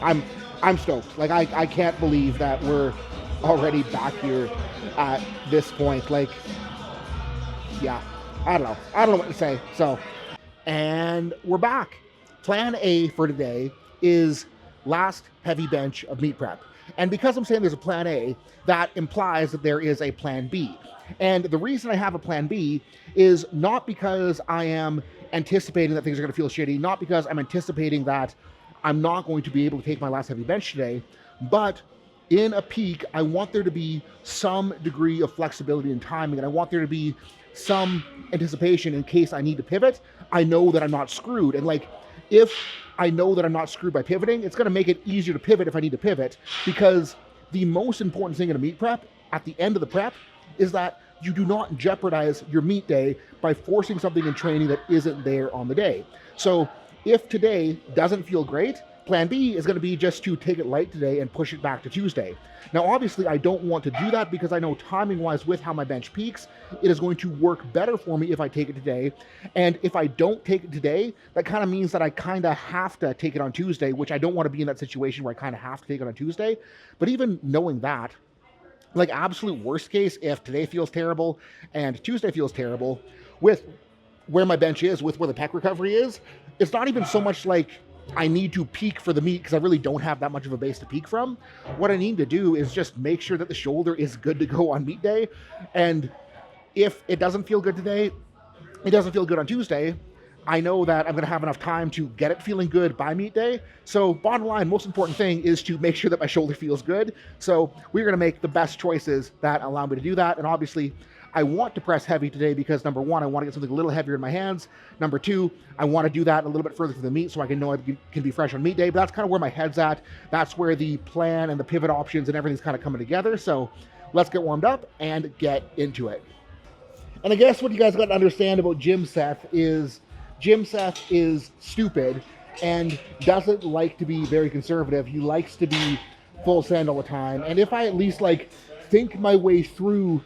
I'm I'm stoked. Like I can't believe that we're already back here at this point. Like, yeah, I don't know. I don't know what to say. So, and we're back. Plan A for today is last heavy bench of meat prep. And because I'm saying there's a plan A, that implies that there is a plan B. And the reason I have a plan B is not because I am anticipating that things are going to feel shitty, not because I'm anticipating that I'm not going to be able to take my last heavy bench today, but in a peak, I want there to be some degree of flexibility and timing, and I want there to be some anticipation in case I need to pivot. I know that I'm not screwed. And like, if I know that I'm not screwed by pivoting, it's going to make it easier to pivot if I need to pivot, because the most important thing in a meat prep at the end of the prep is that you do not jeopardize your meat day by forcing something in training that isn't there on the day. So if today doesn't feel great, plan B is going to be just to take it light today and push it back to Tuesday. Now, obviously, I don't want to do that because I know timing-wise with how my bench peaks, it is going to work better for me if I take it today. And if I don't take it today, that kind of means that I kind of have to take it on Tuesday, which I don't want to be in that situation where I kind of have to take it on Tuesday. But even knowing that, like absolute worst case, if today feels terrible and Tuesday feels terrible, with where my bench is, with where the pec recovery is, it's not even so much like I need to peak for the meat because I really don't have that much of a base to peak from. What I need to do is just make sure that the shoulder is good to go on meat day. And if it doesn't feel good today, it doesn't feel good on Tuesday, I know that I'm going to have enough time to get it feeling good by meat day. So bottom line, most important thing is to make sure that my shoulder feels good. So we're going to make the best choices that allow me to do that. And obviously, I want to press heavy today because number one, I want to get something a little heavier in my hands. Number two, I want to do that a little bit further from the meat so I can know I can be fresh on meat day. But that's kind of where my head's at. That's where the plan and the pivot options and everything's kind of coming together. So let's get warmed up and get into it. And I guess what you guys got to understand about Jim Seth is stupid and doesn't like to be very conservative. He likes to be full send all the time. And if I at least like think my way through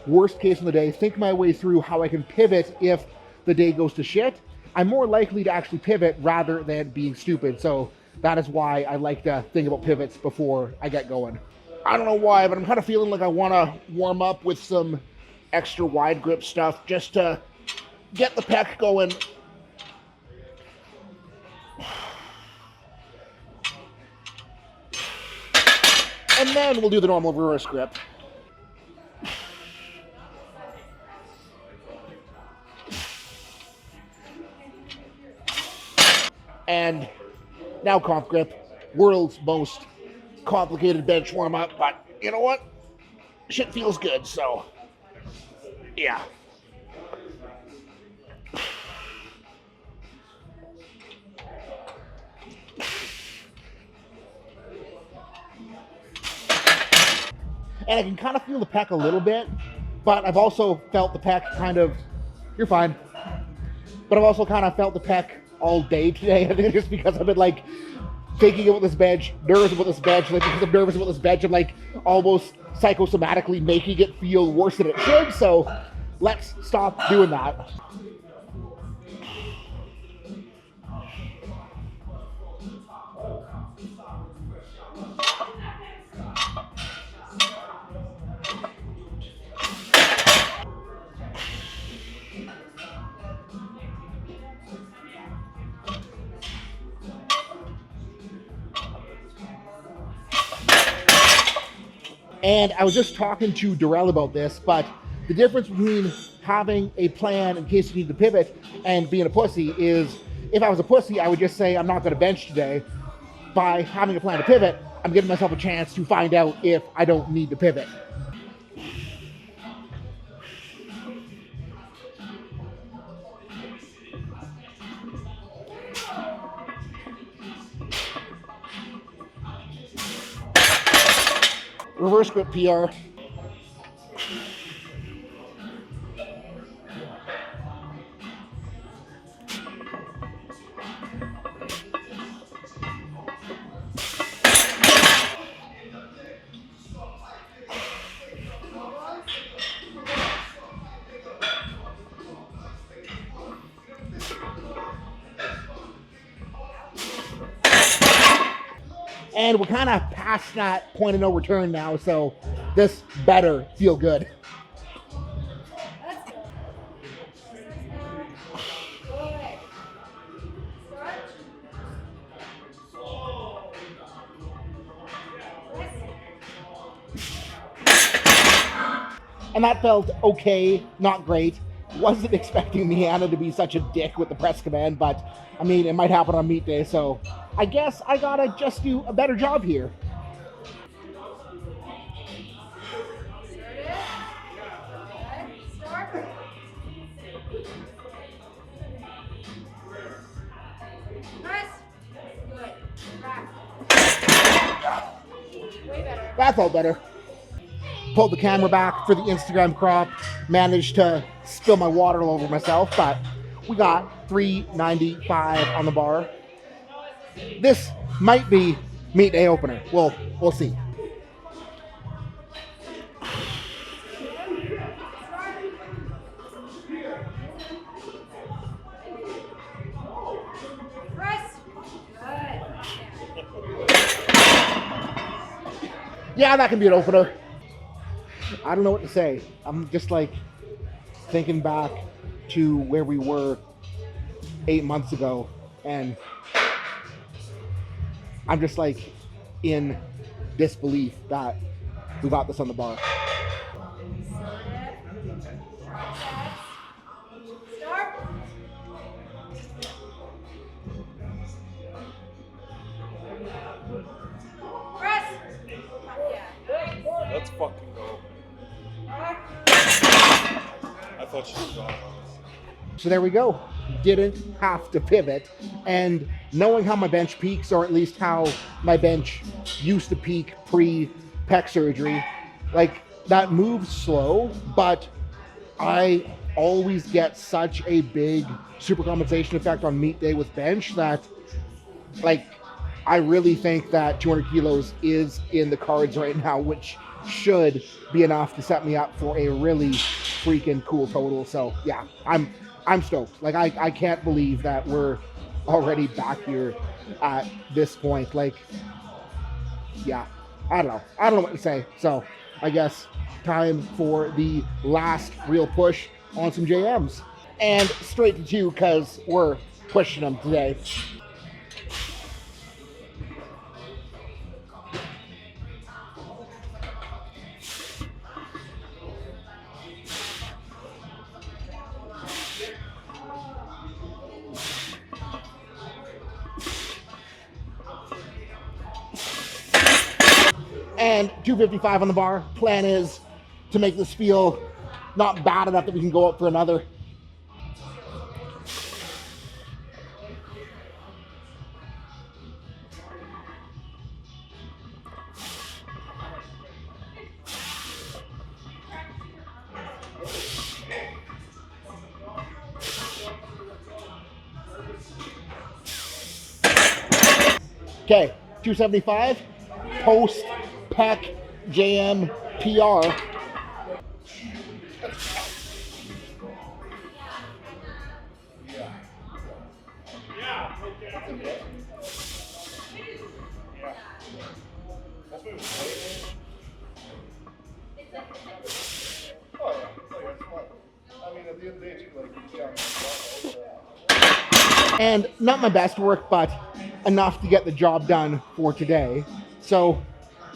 worst case in the day, think my way through how I can pivot if the day goes to shit, I'm more likely to actually pivot rather than being stupid. So that is why I like to think about pivots before I get going. I don't know why, but I'm kind of feeling like I want to warm up with some extra wide grip stuff just to get the pec going. And then we'll do the normal reverse grip. And now comp grip, world's most complicated bench warm up, but you know what? Shit feels good, so yeah. And I can kind of feel the pec a little bit, but I've also felt the pec kind of, you're fine. But I've also kind of felt the pec all day today. I think just because I've been like thinking about this bench, nervous about this bench, like because I'm nervous about this bench, I'm like almost psychosomatically making it feel worse than it should. So let's stop doing that. And I was just talking to Darrell about this, but the difference between having a plan in case you need to pivot and being a pussy is, if I was a pussy, I would just say I'm not going to bench today. By having a plan to pivot, I'm giving myself a chance to find out if I don't need to pivot. Reverse grip PR. And we're kind of past that point of no return now, so this better feel good. And that felt okay, not great. Wasn't expecting Miana to be such a dick with the press command, but I mean, it might happen on meet day, so I guess I gotta just do a better job here. That felt better. Pulled the camera back for the Instagram crop. Managed to spill my water all over myself, but we got 395 on the bar. This might be meet day opener. We'll see. Yeah, that can be an opener. I don't know what to say. I'm just like thinking back to where we were 8 months ago, and I'm just like in disbelief that we got this on the bar. Let's fucking go. I thought she was gone. So there we go. Didn't have to pivot. And knowing how my bench peaks, or at least how my bench used to peak pre-pec surgery, like that moves slow, but I always get such a big supercompensation effect on meet day with bench that, like, I really think that 200 kilos is in the cards right now, which should be enough to set me up for a really freaking cool total. So yeah, I'm stoked. Like I can't believe that we're already back here at this point. Like, yeah, I don't know what to say. So I guess time for the last real push on some JMs, and straight to 2 because we're pushing them today. And 255 on the bar. Plan is to make this feel not bad enough that we can go up for another. Okay, 275, post pec JM PR. And not my best work, but enough to get the job done for today. So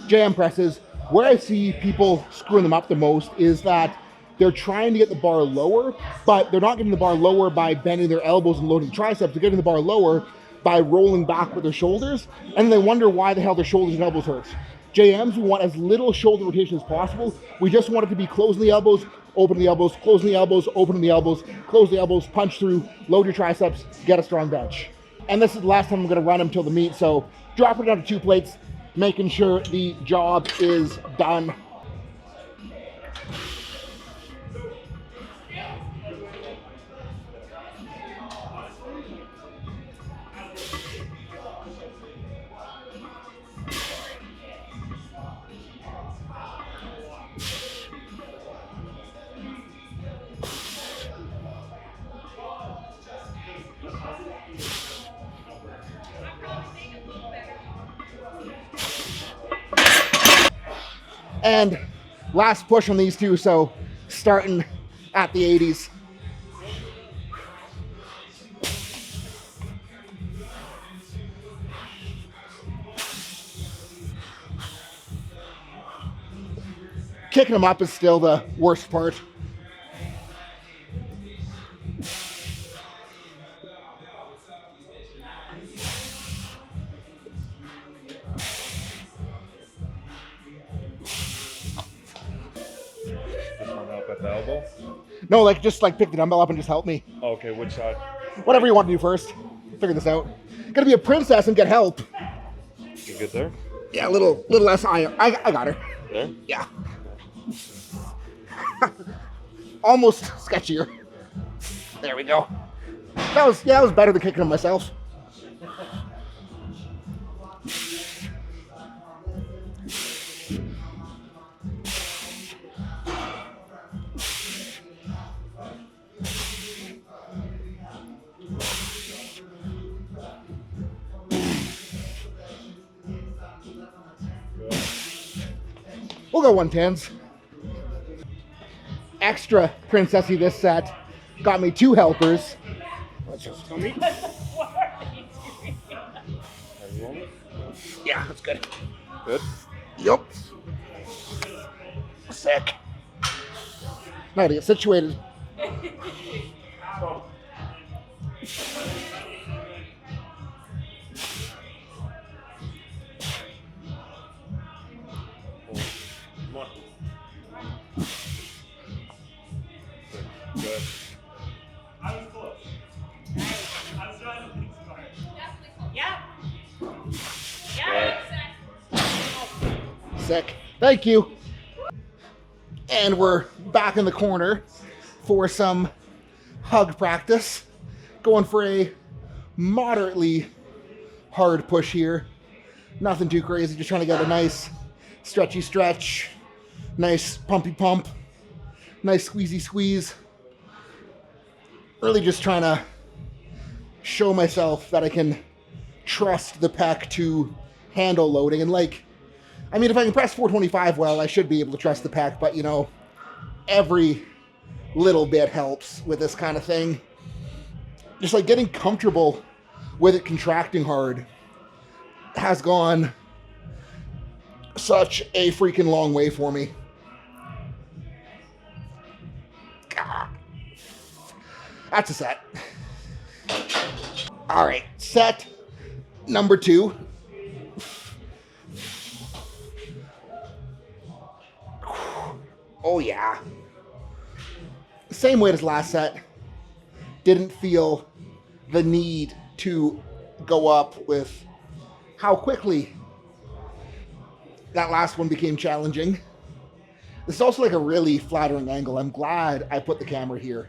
JM presses, where I see people screwing them up the most is that they're trying to get the bar lower, but they're not getting the bar lower by bending their elbows and loading triceps. They're getting the bar lower by rolling back with their shoulders, and they wonder why the hell their shoulders and elbows hurt. JMs, we want as little shoulder rotation as possible. We just want it to be closing the elbows, open the elbows, closing the elbows, opening the elbows, close the elbows, punch through, load your triceps, get a strong bench. And this is the last time I'm gonna run them till the meet, so drop it down to 2 plates, making sure the job is done. And last push on these two, so starting at the 80s. Kicking them up is still the worst part. This one up at the elbow. No, like just like pick the dumbbell up and just help me. Oh, okay, which side? Whatever you want to do first. Figure this out. Gotta be a princess and get help. You good there? Yeah, a little less iron. I got her. There? Yeah. Almost sketchier. There we go. That was better than kicking him myself. We'll go 110s. Extra princessy this set. Got me 2 helpers. Let's just tell me. Yeah, that's good. Good? Yup. Sick. Now to get situated. Come on. Good. I was close. I was trying to think smart. Yep. Sick. Thank you. And we're back in the corner for some hug practice. Going for a moderately hard push here. Nothing too crazy, just trying to get a nice stretchy stretch, nice pumpy pump, nice squeezy squeeze. Really just trying to show myself that I can trust the pec to handle loading. And like, I mean, if I can press 425 well, I should be able to trust the pec, but you know, every little bit helps with this kind of thing. Just like getting comfortable with it contracting hard has gone such a freaking long way for me. God. That's a set. All right, set number 2. Oh yeah. Same weight as last set. Didn't feel the need to go up with how quickly that last one became challenging. This is also like a really flattering angle. I'm glad I put the camera here.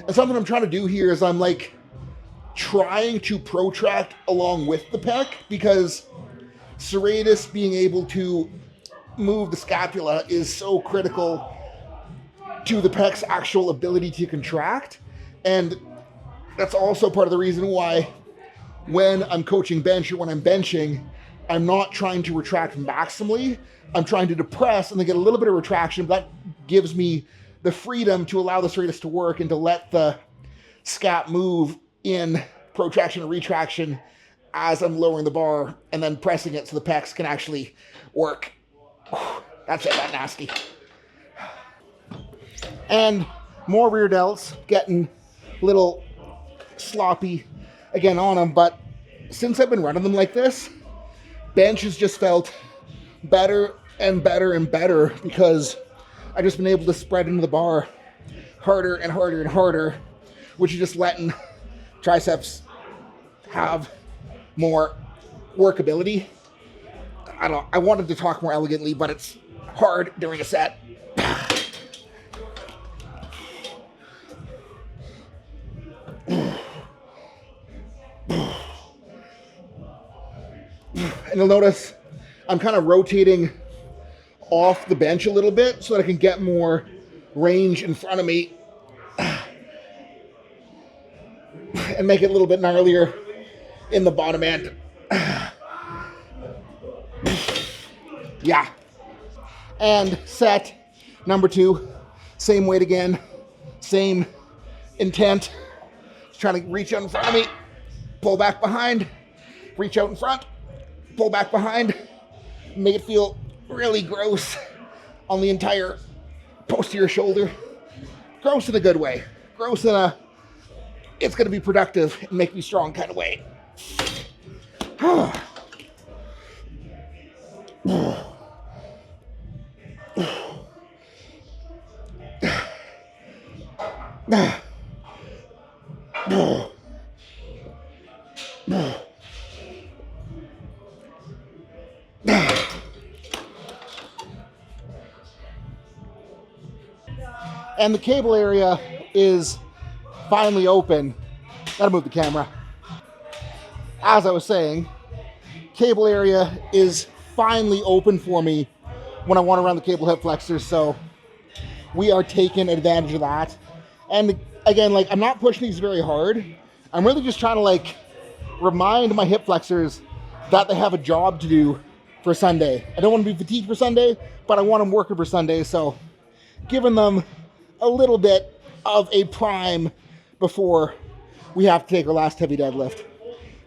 And something I'm trying to do here is I'm like trying to protract along with the pec, because serratus being able to move the scapula is so critical to the pec's actual ability to contract. And that's also part of the reason why when I'm coaching bench or when I'm benching, I'm not trying to retract maximally. I'm trying to depress and then get a little bit of retraction. That gives me the freedom to allow the serratus to work and to let the scap move in protraction and retraction as I'm lowering the bar and then pressing it so the pecs can actually work. That's it, that nasty. And more rear delts, getting a little sloppy again on them, but since I've been running them like this, bench has just felt better and better and better because I've just been able to spread into the bar harder and harder and harder, which is just letting triceps have more workability. I wanted to talk more elegantly, but it's hard during a set. And you'll notice I'm kind of rotating off the bench a little bit so that I can get more range in front of me and make it a little bit gnarlier in the bottom end. Yeah. And set number 2, same weight again, same intent. Just trying to reach out in front of me, pull back behind, reach out in front, pull back behind, make it feel really gross on the entire posterior shoulder. Gross in a good way. Gross in a, it's going to be productive and make me strong kind of way. And the cable area is finally open. Gotta move the camera. As I was saying, cable area is finally open for me when I want to run the cable hip flexors, so we are taking advantage of that. And again, like, I'm not pushing these very hard. I'm really just trying to like remind my hip flexors that they have a job to do for Sunday. I don't want to be fatigued for Sunday, but I want them working for Sunday, so giving them a little bit of a prime before we have to take our last heavy deadlift.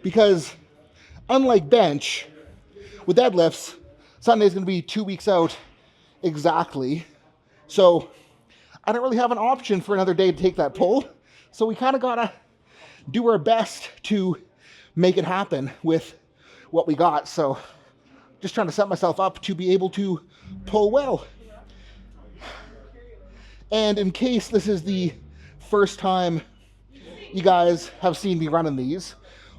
Because unlike bench, with deadlifts, Sunday's going to be 2 weeks out exactly. So I don't really have an option for another day to take that pull. So we kind of got to do our best to make it happen with what we got. So just trying to set myself up to be able to pull well. And in case this is the first time you guys have seen me running these,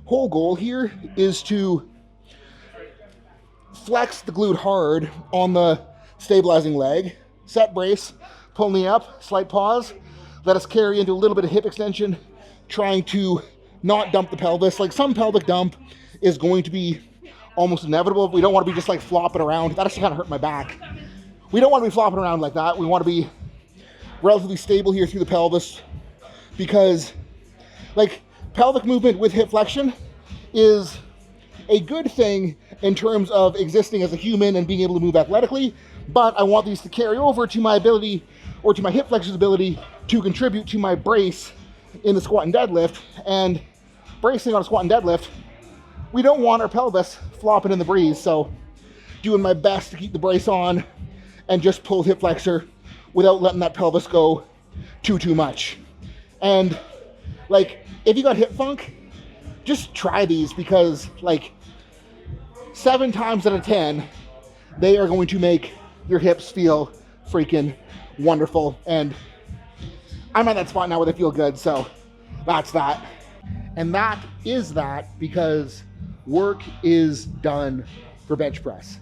whole goal here is to flex the glute hard on the stabilizing leg, set brace, pull knee up, slight pause, let us carry into a little bit of hip extension, trying to not dump the pelvis. Like, some pelvic dump is going to be almost inevitable. We don't want to be just like flopping around. That actually kind of hurt my back. We don't want to be flopping around like that. We want to be relatively stable here through the pelvis, because like pelvic movement with hip flexion is a good thing in terms of existing as a human and being able to move athletically, but I want these to carry over to my ability, or to my hip flexor's ability, to contribute to my brace in the squat and deadlift. And bracing on a squat and deadlift, we don't want our pelvis flopping in the breeze, so doing my best to keep the brace on and just pull hip flexor without letting that pelvis go too much. And like, if you got hip funk, just try these, because like 7 times out of 10, they are going to make your hips feel freaking wonderful. And I'm at that spot now where they feel good, so that's that. And that is that, because work is done for bench press.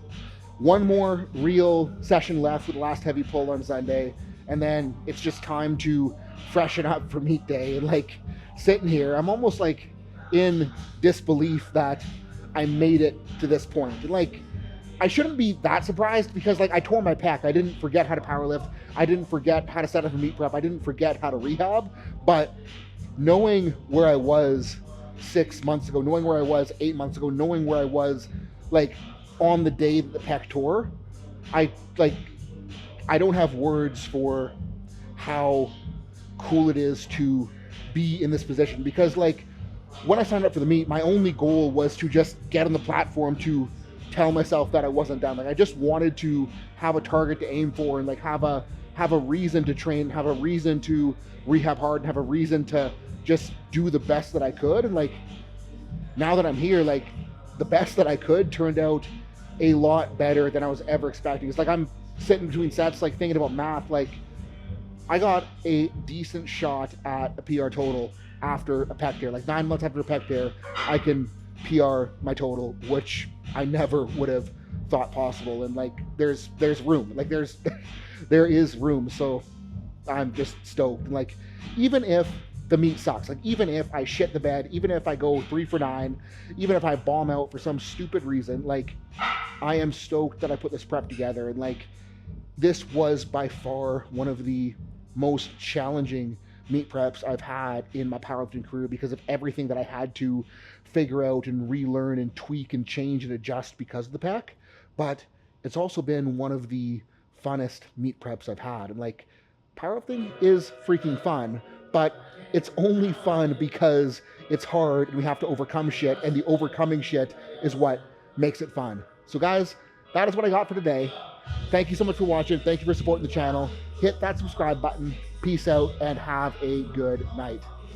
One more real session left with the last heavy pull on Sunday, and then it's just time to freshen up for meet day. And like, sitting here, I'm almost like in disbelief that I made it to this point. And like, I shouldn't be that surprised, because like, I tore my pec. I didn't forget how to power lift. I didn't forget how to set up a meet prep. I didn't forget how to rehab. But knowing where I was 6 months ago, knowing where I was 8 months ago, knowing where I was like on the day that the pec tore, I don't have words for how cool it is to be in this position. Because like, when I signed up for the meet, my only goal was to just get on the platform to tell myself that I wasn't done. Like, I just wanted to have a target to aim for, and like have a reason to train, have a reason to rehab hard, and have a reason to just do the best that I could. And like, now that I'm here, like, the best that I could turned out a lot better than I was ever expecting. It's like, I'm sitting between sets, like thinking about math. Like, I got a decent shot at a PR total after a pec tear. Like, 9 months after a pec tear, I can PR my total, which I never would have thought possible. And like, there's room. Like, there is room. So I'm just stoked. And like, even if the meet sucks, like even if I shit the bed, even if I go 3 for 9, even if I bomb out for some stupid reason, like, I am stoked that I put this prep together. And like, this was by far one of the most challenging meet preps I've had in my powerlifting career because of everything that I had to figure out and relearn and tweak and change and adjust because of the pack. But it's also been one of the funnest meet preps I've had. And like, powerlifting is freaking fun, but it's only fun because it's hard and we have to overcome shit, and the overcoming shit is what makes it fun. So guys, that is what I got for today. Thank you so much for watching. Thank you for supporting the channel. Hit that subscribe button. Peace out and have a good night.